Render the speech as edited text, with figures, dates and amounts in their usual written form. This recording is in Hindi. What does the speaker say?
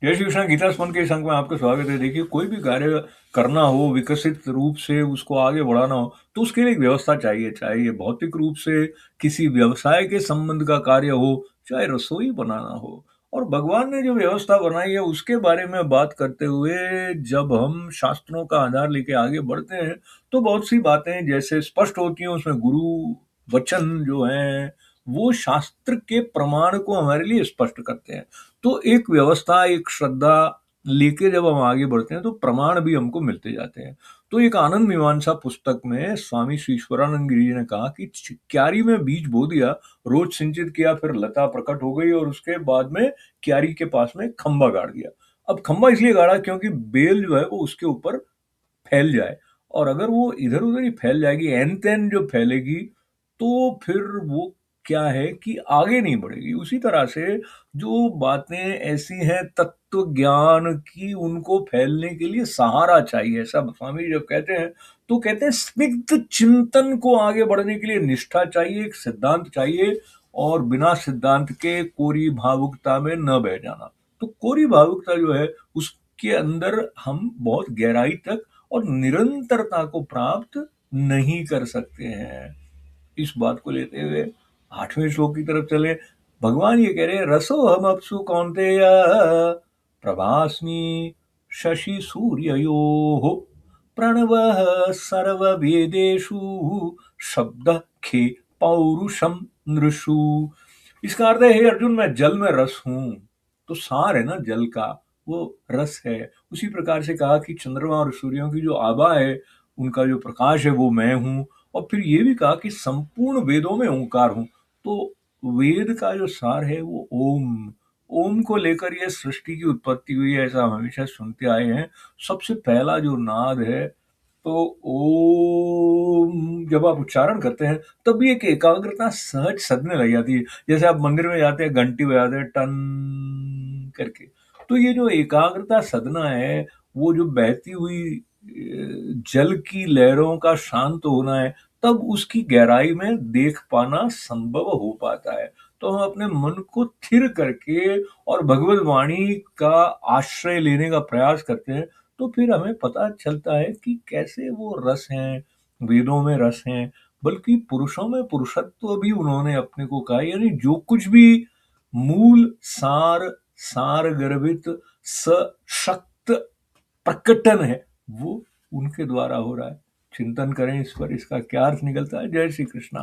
जय श्री कृष्ण। गीता स्मरण के संग में आपका स्वागत है। देखिए, कोई भी कार्य करना हो, विकसित रूप से उसको आगे बढ़ाना हो, तो उसके लिए एक व्यवस्था चाहिए। चाहे ये भौतिक रूप से किसी व्यवसाय के संबंध का कार्य हो, चाहे रसोई बनाना हो। और भगवान ने जो व्यवस्था बनाई है उसके बारे में बात करते हुए जब हम शास्त्रों का आधार लेके आगे बढ़ते हैं, तो बहुत सी बातें जैसे स्पष्ट होती हैं। उसमें गुरु वचन जो हैं, वो शास्त्र के प्रमाण को हमारे लिए स्पष्ट करते हैं। तो एक व्यवस्था, एक श्रद्धा लेके जब हम आगे बढ़ते हैं तो प्रमाण भी हमको मिलते जाते हैं। तो एक आनंद मीमांसा पुस्तक में स्वामी श्री ईश्वरानंद गिरी जी ने कहा कि क्यारी में बीज बो दिया, रोज सिंचित किया, फिर लता प्रकट हो गई और उसके बाद में क्यारी के पास में खंबा गाड़ दिया। अब खंबा इसलिए गाड़ा क्योंकि बेल जो है वो उसके ऊपर फैल जाए, और अगर वो इधर उधर ही फैल जाएगी, एन तेन जो फैलेगी, तो फिर वो क्या है कि आगे नहीं बढ़ेगी। उसी तरह से जो बातें ऐसी हैं तत्व ज्ञान की, उनको फैलने के लिए सहारा चाहिए। ऐसा स्वामी जी जब कहते हैं तो कहते हैं स्निग्ध चिंतन को आगे बढ़ने के लिए निष्ठा चाहिए, एक सिद्धांत चाहिए, और बिना सिद्धांत के कोरी भावुकता में न बह जाना। तो कोरी भावुकता जो है उसके अंदर हम बहुत गहराई तक और निरंतरता को प्राप्त नहीं कर सकते हैं। इस बात को लेते हुए 8वें श्लोक की तरफ चले। भगवान ये कह रहे हैं, रसो हम अपसु कौन्तेय प्रभास्मि शशि सूर्ययोः प्रणवः सर्ववेदेषु शब्दः खे पौरुषम नृषु। इसका अर्थ है, हे अर्जुन, मैं जल में रस हूं। तो सार है ना जल का, वो रस है। उसी प्रकार से कहा कि चंद्रमा और सूर्यों की जो आभा है, उनका जो प्रकाश है, वो मैं हूं। और फिर ये भी कहा कि संपूर्ण वेदों में ओंकार हूं। तो वेद का जो सार है वो ओम। ओम को लेकर ये सृष्टि की उत्पत्ति हुई है, ऐसा हम हमेशा सुनते आए हैं। सबसे पहला जो नाद है, तो ओम जब आप उच्चारण करते हैं तब भी एक एकाग्रता सहज सदने लग जाती है। जैसे आप मंदिर में जाते हैं, घंटी बजाते हैं टन करके, तो ये जो एकाग्रता सदना है, वो जो बहती हुई जल की लहरों का शांत होना है, तब उसकी गहराई में देख पाना संभव हो पाता है। तो हम अपने मन को थिर करके और भगवत वाणी का आश्रय लेने का प्रयास करते हैं, तो फिर हमें पता चलता है कि कैसे वो रस हैं, वेदों में रस हैं, बल्कि पुरुषों में पुरुषत्व भी उन्होंने अपने को कहा। यानी जो कुछ भी मूल सार, सार गर्भित सशक्त प्रकटन है, वो उनके द्वारा हो रहा है। चिंतन करें इस पर, इसका क्या अर्थ निकलता है। जय श्री कृष्णा।